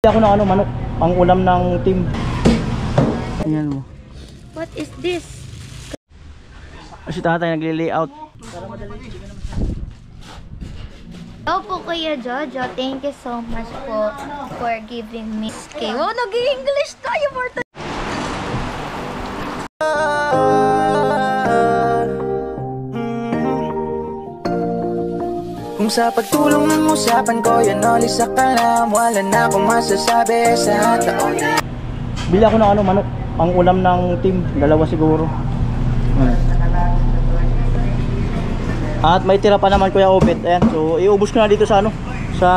Ako ng manok, ang ulam ng team. Ayan mo. What is this? Si tatay nagli-layout. Hello po Kuya Jojo. Thank you so much po for giving me skill. Oh, nag-English tayo for today. Kung sa pagtulong ng usapan ko, yan ulit sa kalam. Wala na akong masasabi sa taon. Bili ako ng manok, ang ulam ng team. Dalawa siguro. At may tira pa naman Kuya Obet. Ayan, so iubos ko na dito sa sa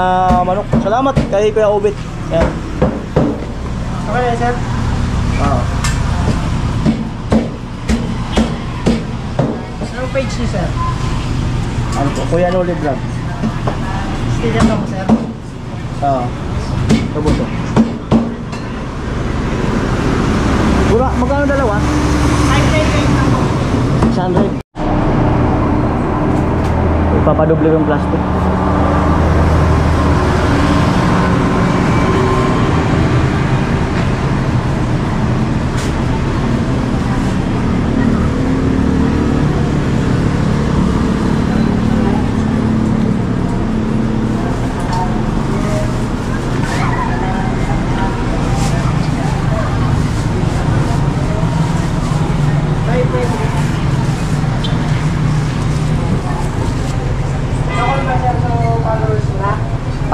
manok. Salamat kay Kuya Obet. Ayan. Okay, sir. Wow. Anong page niyo, sir? Ano po? Kuya Noli Vlog. Still lang po, sir. Ito po ito. Magkano dalawa? 600. Ipapadoble yung plastic.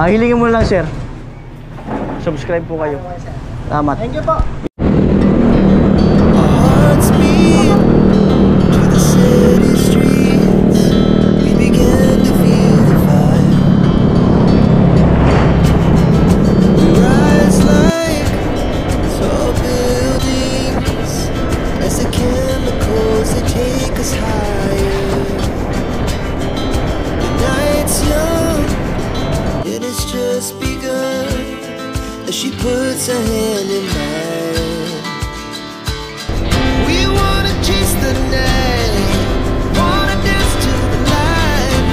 Hilingin mo lang sir. Subscribe po kayo. Salamat. Thank you po. Hearts beat to the city streets. We began to feel the fire. We rise like tall buildings as the chemicals that take us higher. The night's young, it has just begun as she puts her hand in mine. We wanna chase the night, wanna dance to the light,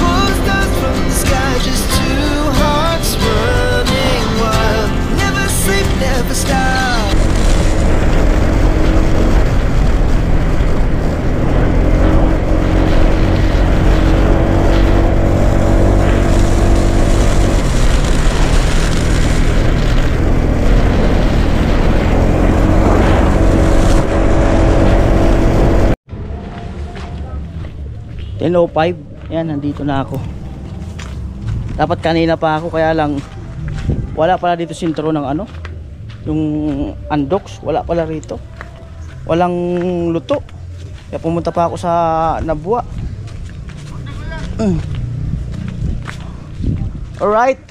pull stars from the sky, just two hearts running wild. Never sleep, never stop. Hello 5. Ayan, nandito na ako. Dapat kanina pa ako, kaya lang wala pala dito sintro ng yung undox, wala pala rito. Walang luto. Kaya pumunta pa ako sa Nabua. Alright.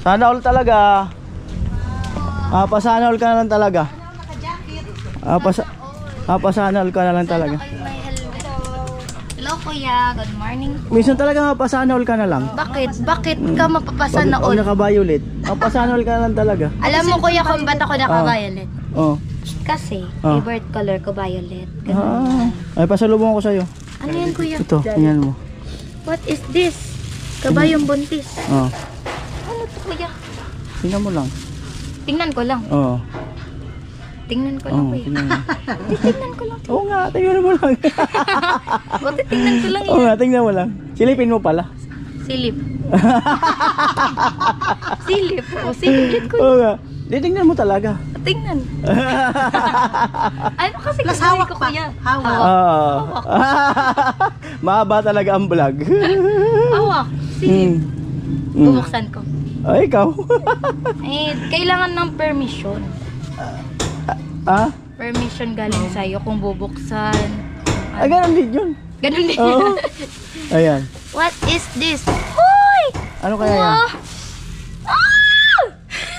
Sana all talaga. Pasana all ka na lang talaga. Pasana all ka na lang talaga. Hello Kuya, good morning po. Minsan talaga mapasana all ka na lang. Bakit? Bakit ka mapapasana all? Pag naka-violet, mapasana all ka na lang talaga. Alam mo Kuya kung ba't ako naka-violet? Oh. Kasi, favorite color ko violet. Ay, pasalubong ko sa'yo. Ano yan Kuya? Ito, tingnan mo. What is this? Kabayong buntis. Oh. Ano to Kuya? Tingnan mo lang. Tingnan ko lang. Oh. Tingnan ko lang Kuya. Tingnan ko lang. Oo nga, tingnan mo lang. Buti tingnan ko lang yan. Oo nga, tingnan mo lang. Silipin mo pala. Silip. Silip. O, silip ko. Oo nga. Tingnan mo talaga. Tingnan. Ano kasi hawak ko Kuya? Hawak. Hawak. Mahaba talaga ang vlog. Hawak. Silip. Bubuksan ko. Ay, ikaw. Kailangan ng permission. Permission galing sa'yo kung bubuksan. Ganun din yun. Ganun din. Oo. Ayan. What is this? Hoy! Ano kaya yan? Ah!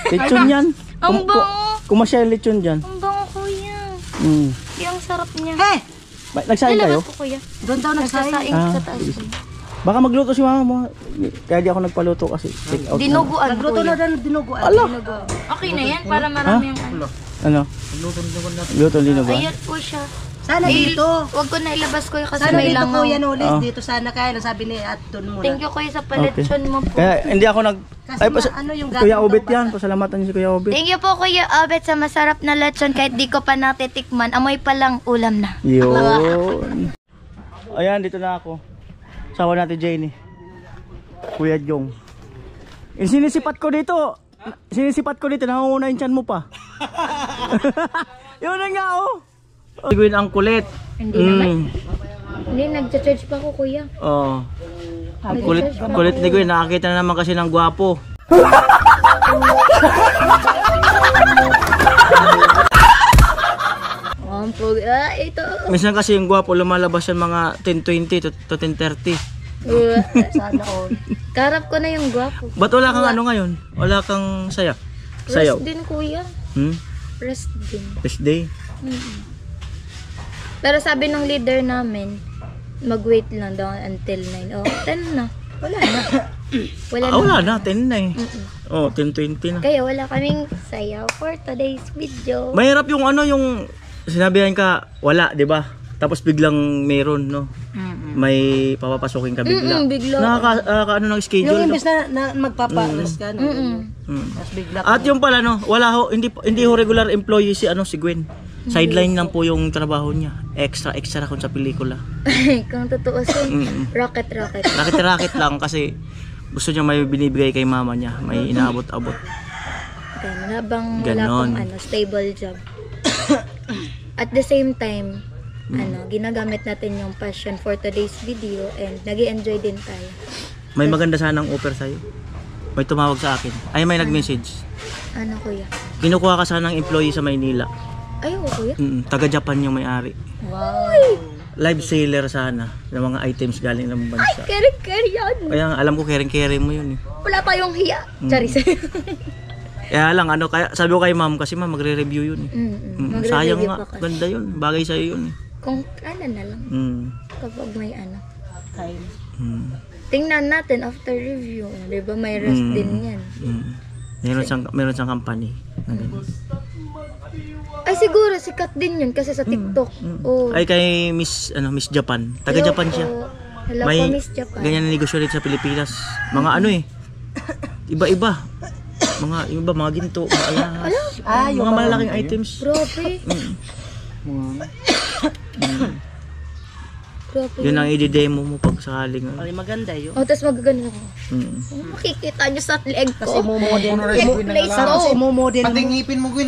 Lechon yan. Ang bango. Kumasyal lechon dyan. Ang bango Kuya. Yung sarap niya. Nagsaing kayo? Nilabas ko Kuya. Doon daw nagsasaing sa taas. Baka magluto si mama mo. Kaya di ako nagpaluto kasi take out. Dinuguan Nagluto Kuya. na daw dinuguan. Ala! Okay na yan para marami yung Ano? Luto dinuguan. Ayan po siya. Sana dito. Wag ko na ilabas Kuya kasi Sana may dito langaw. Kuya Nulis. Dito sana kaya. Sabi ni Aton muna. Thank you Kuya sa paletsyon mo po. Kaya hindi ako Kasi ano yung Kuya Obet yan. Pasalamatan niyo si Kuya Obet. Thank you po Kuya Obet sa masarap na lechon kahit di ko pa natitikman. Amoy pa lang ulam na. Yun. Ayan, dito na ako. Sawa natin Jenny. Kuya Jong. Sinisipat ko dito. Nangunguna yung tiyan mo pa. Yun na nga oh. Gawin ang kulit. Hindi naman. Hindi, nagcha-charge pa ako Kuya. Oh. Ang kulit ni Gwen. Nakakita na naman kasi ng gwapo. Ito. Minsan kasi yung gwapo lumalabas yung mga 10:20 to 10:30. Sana all. Karap ko na yung gwapo. Ba't wala kang ano ngayon? Wala kang sayaw? Sayaw? Rest din Kuya. Rest din. Rest day? Pero sabi ng leader namin, mag-wait lang daw until 9. Oh, 10 na. Wala na. Wala na, 10 na eh. Oh, 10:20 na. Kaya wala kaming sayaw for today's video. Mahirap yung ano, yung sinabihan ka, wala, di ba? Tapos biglang meron, no? May papapasukin ka bigla. Bigla. Ano ng schedule. Yung imbes na magpapa-rest ka, no? Tapos bigla. At yung pala, no, wala ho, hindi ho regular employee si Gwen. Sideline lang po yung trabaho niya. Extra kung sa pelikula. Kung totoo rocket. Rakit lang kasi gusto niya may binibigay kay mama niya. May inaabot-abot. Ganun, habang wala Ganon. pang stable job. At the same time, ginagamit natin yung passion for today's video and nag-i-enjoy din tayo. May maganda sanang offer sa'yo. May tumawag sa akin. Ay, may nag-message. Ano Kuya? Kinukuha ka sanang employee sa Maynila. Ay, Kuya? Taga Japan yung may-ari. Wow! Live seller sana ng mga items galing ng bansa. Keri yan! Kaya alam ko kering-kering mo yun eh. Wala tayong hiya. Charis. Kaya lang kaya sabi ko kay ma'am kasi ma'am magre-review yun eh. Sayang nga, ganda yun. Bagay sa'yo yun eh. Kung na lang. Kapag may Time. Tingnan natin after review. Diba may rest din yan. Meron siyang company. Ay siguro sikat din yun kasi sa TikTok. Oh. Ay kay Miss Japan. Taga Japan siya. Hello May po Miss Japan. ganyan na negosyo rin sa Pilipinas. Mga iba-iba. Mga ginto, mga alahas. Mga malalaking items. Grabe. Grabe. Yun ang i-demo mo pag sakaling. Ay, maganda yun. Tapos magagano ako. Makikita nyo sa leg ko. Kasi mumodel mo. Place Kasi ko. mumodel mo. Pati ngipin mo, Gwen,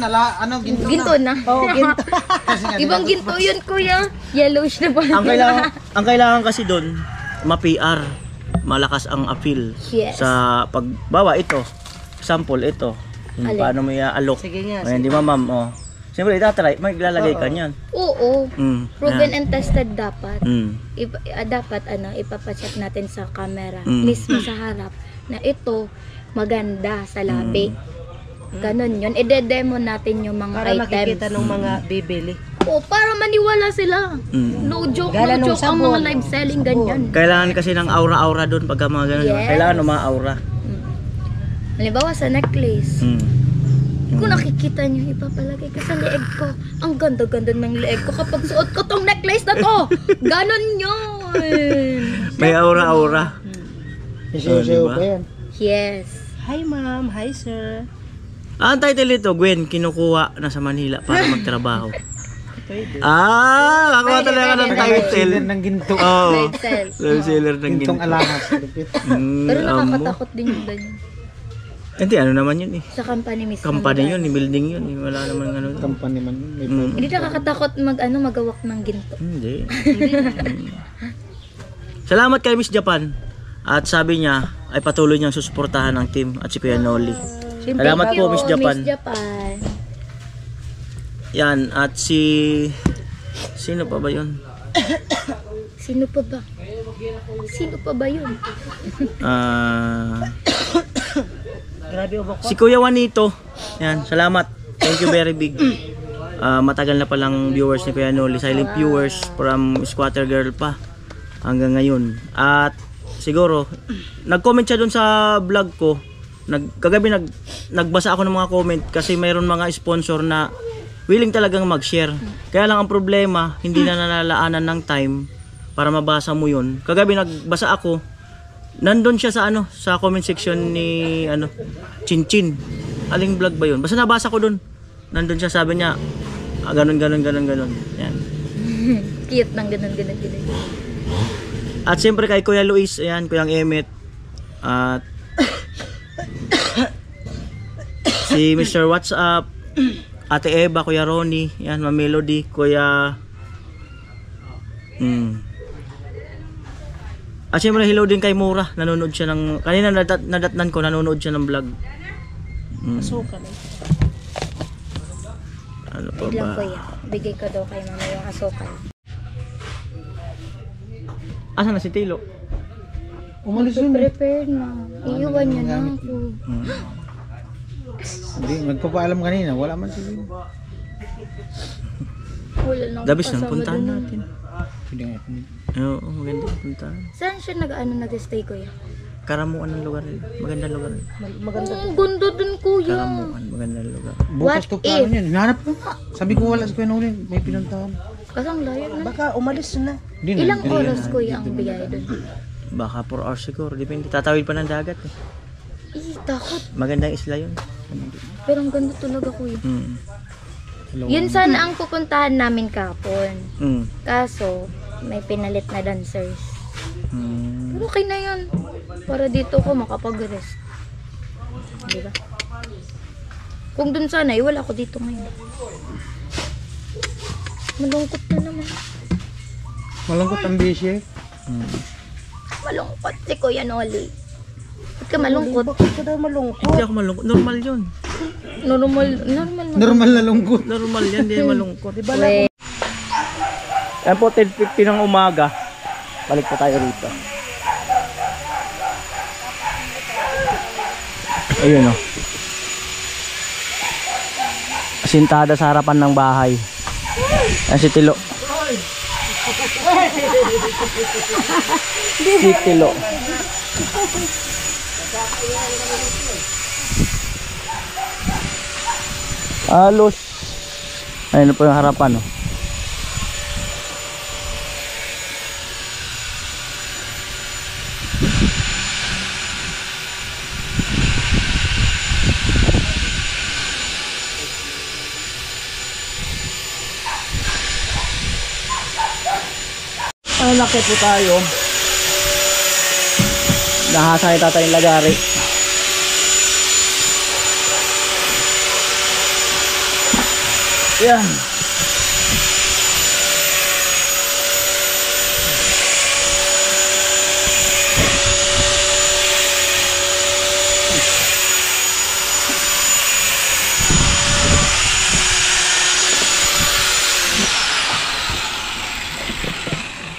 ginto Ginto na. Oo, ginto. Ibang ginto yun Kuya. Yellowish na ba? Ang kailangan kasi doon, ma-PR. Malakas ang appeal. Yes. Sa pagbawa ito. Sample ito. Yung Alin? paano mo i-alok. Sige nga. Ayan, di ba ma'am? Oh. Siyempre, itatry. May lalagay ka niyan. Oo. Proven Ayan. and tested dapat. Mm. Dapat ipapacheck natin sa camera Mm. mismo sa harap na ito maganda sa labi. Ganon yun. I-demo natin yung mga Para makikita items. ng mga bibili. Oo, para maniwala sila. No joke, Gala no nung joke ang mga sabon. live selling ganyan. Kailangan kasi ng aura-aura doon pagka mga ganun. Yes. Kailangan uma-aura. Halimbawa sa necklace. Mm. Kung nakikita nyo, ipapalagay ka sa leeg ko. Ang ganda-ganda ng leeg ko kapag suot ko tong necklace na to. Ganon yun. May aura-aura. Isaw-saw pa yan. Yes. Hi ma'am, hi sir. Ang title nito, Gwen, kinukuha na sa Manila para magtrabaho. Pwede. Kakuha talaga ng title. Seller ng ginto. Oo. Live sell. Live seller ng Gintong ginto. alahas. Lupit. Pero nakakatakot din yung ganyan. Hindi, ano naman yun eh. Sa company mismo. Company yun, building yun. Wala naman ano. Company man yun. May Hindi nakakatakot magawak ng ginto. Hindi. Salamat kay Miss Japan. At sabi niya, ay patuloy niyang susuportahan ng team at si Kuya Noli. Salamat po, Miss Japan. Miss Japan. Yan, at sino pa ba yun? Sino pa ba? Sino pa ba yun? Grabe ubok ko. Si Kuya Juanito. Yan, salamat. Thank you very big. Matagal na palang viewers ni Kuya Noli. Silent viewers from Squatter Girl pa. Hanggang ngayon. At siguro, nag-comment siya dun sa vlog ko. Kagabi nagbasa ako ng mga comment kasi mayroon mga sponsor na willing talagang mag-share. Kaya lang ang problema, hindi na nalalaanan ng time para mabasa mo yun. Kagabi nagbasa ako, Nandun siya sa ano, sa comment section ni ano, Chinchin. Aling vlog ba 'yun? Basta nabasa ko dun. Nandun siya, sabi niya, ganun. Yan. Cute ng ganun. At siyempre kay Kuya Luis, ayan, Kuyang Emmet. At si Mr. WhatsApp, Ate Eva, Kuya Ronnie, yan, Ma'am Melody, Kuya At siyempre hello din kay Mura, nanonood siya ng, kanina nadatnan ko, nanonood siya ng vlog. Asukal. Ano pa Biglang ba? kuya. Bigay ko daw kay mama yung asukal. Asan na si Tilo? Umalis yun. Prepare na. Iiwan niya na ako. Hindi, magpapaalam kanina. Wala man siya. Wala lang Dabis kasama na, puntahan dun. natin. Pwede nga. Oo, maganda puntahan. Saan siya nag-stay kuya? Karamuan ng lugar rin. Magandang lugar rin. Ang ganda dun kuya. Karamuan, magandang lugar. Bukas What to plano if? yun. Hinahanap ko nga. Sabi ko wala sa Kuya Nolin. May pinuntahan. Kasang layo na. Baka umalis na. Hindi na. Ilang Hindi na. oras kuya ang bigay dun? Baka 4 hours siguro. Depende. Tatawid pa ng dagat eh. Takot. Magandang isla yun. Pero ang ganda talaga kuya. Mm. Yun sana ang pupuntahan namin kapon. Mm. Kaso, may pinalit na dancers. Mm. Pero okay na yun. Para dito ko makapag-rest. Diba? Kung dun sana, wala ako dito ngayon. Malungkot na naman. Malungkot ang busy. Malungkot si Kuya Noli. Ba't ka malungkot? Bakit ka daw malungkot? Hindi ako malungkot. Normal yun. Normal na. Normal na lungkot. Normal yan. Hindi malungkot. Diba Wait. Yan po, 10:50 ng umaga. Balik pa tayo rito. Ayun o. Asintada sa harapan ng bahay. Yan si Tilo. Si Tilo. Halos. Ayun po yung harapan o. Nakit po tayo. Nahasa ni tatay yung lagari. Yan.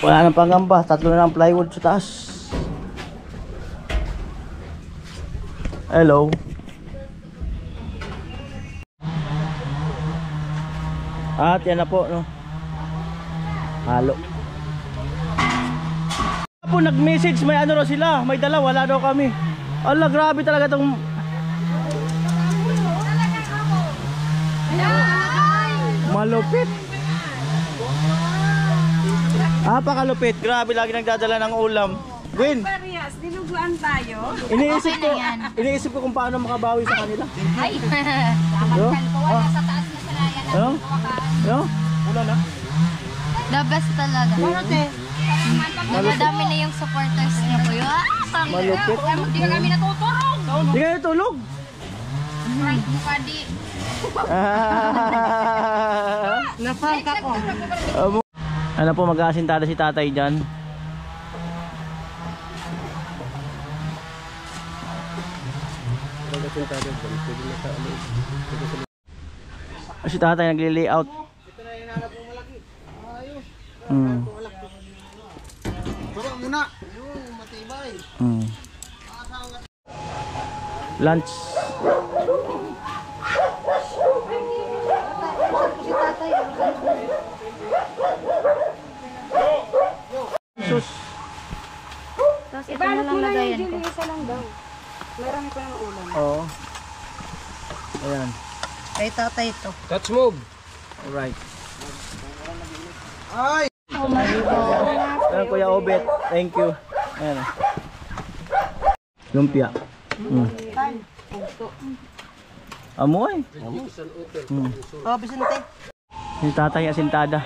Wala nang pangamba, 3 na ang plywood sa taas. Hello. At yan na po, no. Halo. Po nag-message, may ano raw sila, may dala, wala daw kami. Ala, grabe talaga tong malupit. Pakalupit, grabe, lagi nagdadala ng ulam. Gwen, Parias, dinuguan tayo. iniisip ko kung paano makabawi sa kanila. Ay, Yo? sa taas na salayan. Ano? Ano? Ulan na? The best talaga. Madami na yung supporters niya po yun. Malupit. Hindi na kami natutulog. Hindi kayo tulog. Frank Bukadi. Napangka ko. Ano po, mag-aasintada si tatay dyan. Si tatay nagli-layout. Baba muna. Yung matibay. Lunch. Sus. Tapos ito na lang lagayan ko. Isa lang daw. Marami pa ng ulam. Oo. Ayan. Kay tatay ito. Touch move. Alright. Ay! Ayan, Kuya Obet. Thank you. Ayan. Lumpia. Amoy. Oh, Vicente. Yung tatay asintada.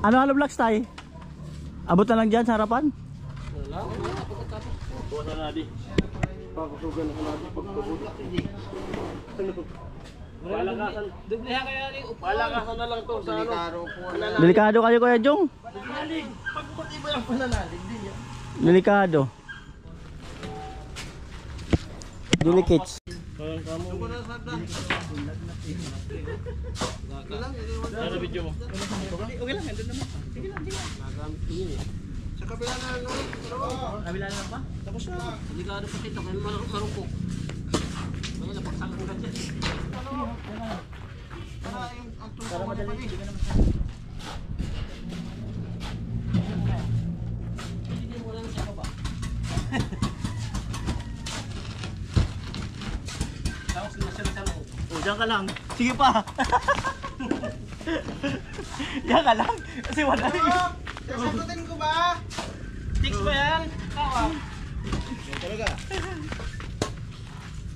Ano vlogs tayo? Abot na lang dyan sa harapan? Palakasan na lang to sa ano. Delikado kayo Kuya Jong. Delikado. Delicates. Ano video mo? Sa kabila na ano? Kabila na ba? Tapos na. Delikado pa dito. Kaya marupok. May napagsalang ka dyan. Para madali. Hindi mo lang sa baba. Tapos na sila sa loob. Oh, diyan ka lang. Sige pa. Diyan ka lang. Kasi wala rin. Sasagutin ko ba? Chicks ba yan? Kawa. Talaga.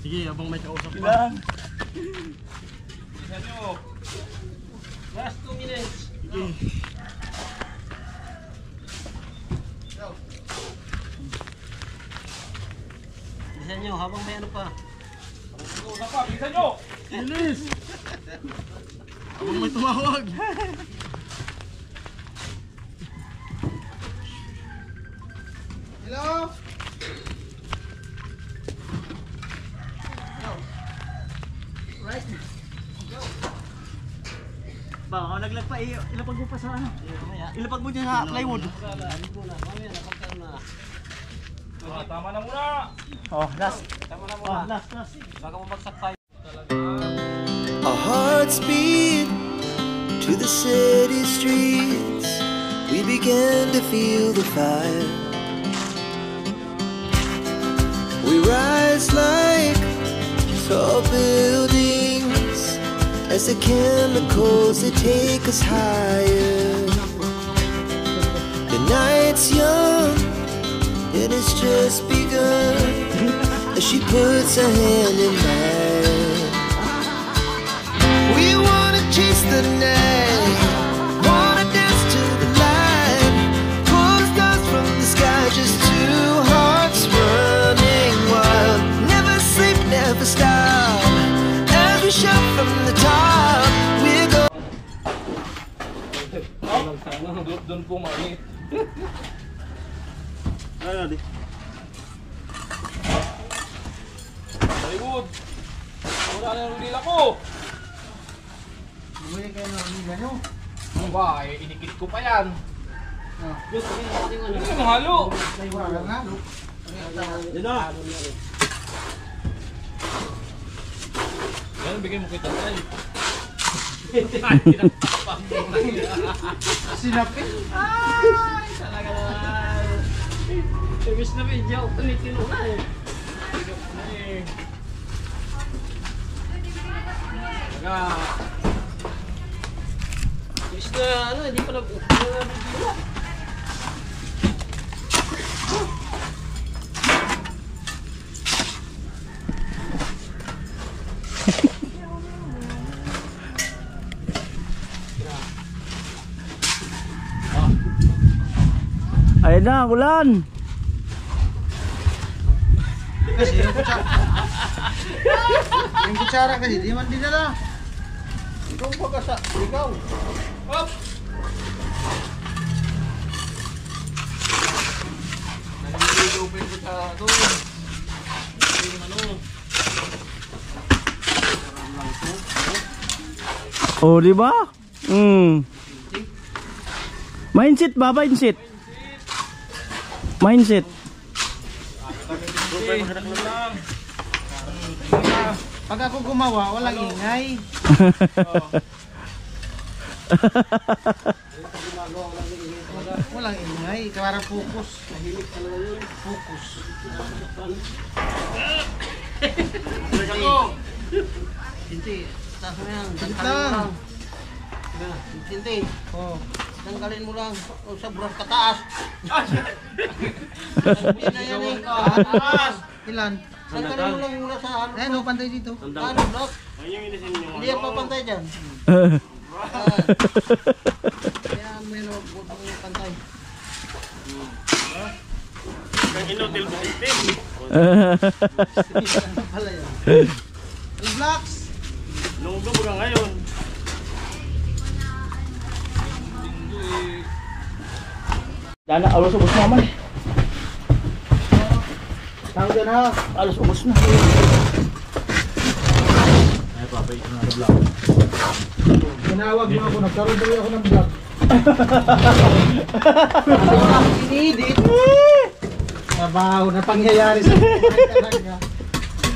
Sige, habang may kausap pa. Lang. Isa nyo. Last 2 minutes. Sige. Isa nyo, habang may ano pa. Kausap pa, isa nyo! Ilis! Habang may tumawag. Hello? Ba, ako naglagpa ilapag mo pa sa ano? Ilapag mo dyan sa plywood. Tama na muna! Oh, last. Tama na Oh, muna. last. Baka mabagsak tayo. Our hearts beat to the city streets. We began to feel the fire. We rise like tall buildings as the chemicals they take us higher. The night's young and it's just begun as she puts her hand in mine. We wanna chase the night, wanna dance to the light, pull stars from the sky, just two hearts running wild. Never sleep, never stop, as we shout from the top. We're going. Doon po mali. Ano di? Talikod! Wala na yung nila ko! Bumili kayo ng liga nyo. Ano ba? Inikit ko pa yan. Ano yung halo? Wala na. Dito na. Yan, bigay mo kay tatay. Sinapit. Ay, talaga naman. Ibig na video, tumitino na eh. Taga. Ibig na, ano, hindi pa nag-video. Ayun na, ulan. Kasi yung kutsara. Yung kutsara kasi di man dinala. Ikaw pa kasa. Ikaw. Hop! Naliligaw pa yung sa doon. Yung ano. Oh, di ba? Mindset ba? Mindset. Mindset. Pag ako gumawa, walang ingay. Walang ingay. Para focus. Focus. Hindi. Taas mo yan. Lang. Hindi. Oh. Tanggalin mo lang sa brush kataas. Yan na yan eh. Kataas. Ilan? Tanggalin mo lang muna sa ano. Ayan, pantay dito. Ano, block? Hindi yan papantay dyan. Kaya mo yun, huwag mong pantay. Pala yan. Ilang blocks? Dana, alos ubos naman. Tawag dyan ha. Alos ubos na. Tinawag mo ako, nagkaroon tuloy ako ng vlog. Sinidit. Trabaho na pangyayari sa buhay talaga.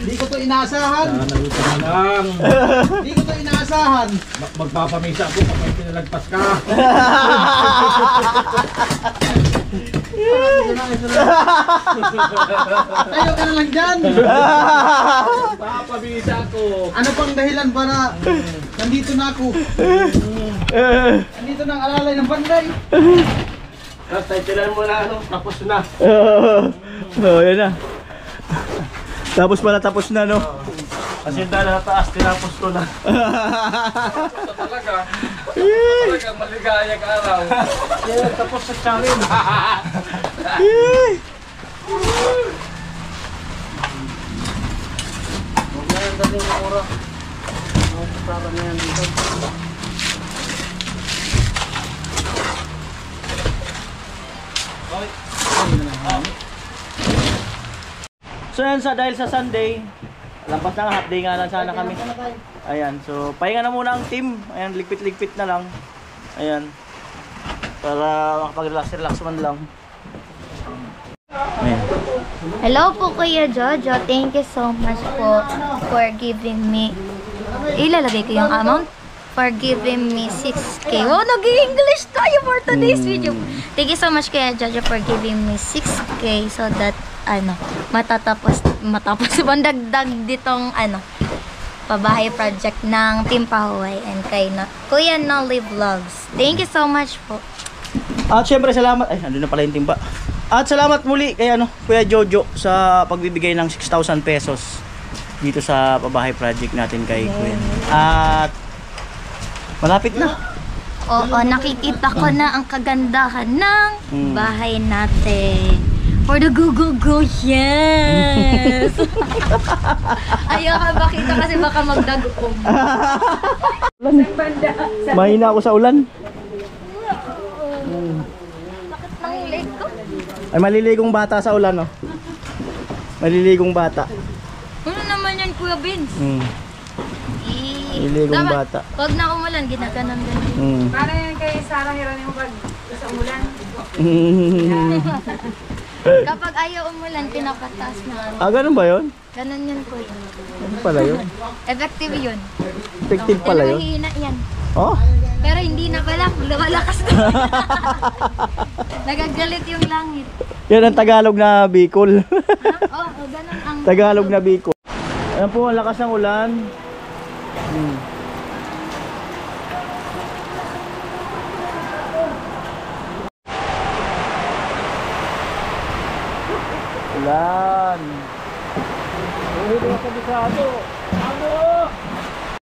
Hindi ko to inaasahan. Hindi ko to inaasahan. Magpapamisa ako kapag pinalagpas ka. Tayo ka na lang dyan. Magpapamisa ako. Ano pang dahilan para nandito na ako? Nandito na ang alalay ng banday. Tapos tayo mo na ano, tapos na. Oh, yan na. Tapos pala tapos na, no? Kasi dahil sa taas, tinapos ko na. Talaga. Talagang maligayang araw. Yan, tapos sa challenge. Huwag na yan, dali yung ura. Para na yan dito. So yan dahil sa Sunday, lampas na nga, half day nga lang sana kami. Ayan, so pahinga na muna ang team. Ayan, ligpit-ligpit na lang. Ayan. Para makapag-relax man lang. Ayan. Hello po Kuya Jojo. Thank you so much po for giving me, ilalagay ko yung amount, for giving me 6K. Oh, nag-English tayo for today's video. Thank you so much Kuya Jojo for giving me 6K so that matatapos bandagdag ditong pabahay project ng Team Pahuway and kay Kuya Nolly Vlogs. Thank you so much po. At syempre salamat, ay nandun na pala yung timba. At salamat muli kay Kuya Jojo sa pagbibigay ng 6,000 pesos dito sa pabahay project natin kay Kuya. At malapit na. Oo, nakikita ko na ang kagandahan ng bahay natin. For the go, yes! Ayaw ka makita kasi baka magdagong. Mahina ako sa ulan. Bakit nang leg ko? Ay maliligong bata sa ulan, no? Maliligong bata. Ano naman yan, Kuya Vince? Maliligong bata. Pag na umulan, ginaganon ganun. Para yan kay Sarah Hiranimo pag sa umulan. Kapag ayaw umulan, pinapataas na. Ganun ba yun? Ganun yun, Kuya. Ano pala yun? Effective yun. Effective pala Pero yun? mahihina yan. Oh? Pero hindi na pala. Lumalakas na. Nagagalit yung langit. Yan ang Tagalog na Bicol. Oo, ganun ang... Tagalog na Bicol. Ayan po, ang lakas ng ulan. Ulan. Ulit ako sa bisado.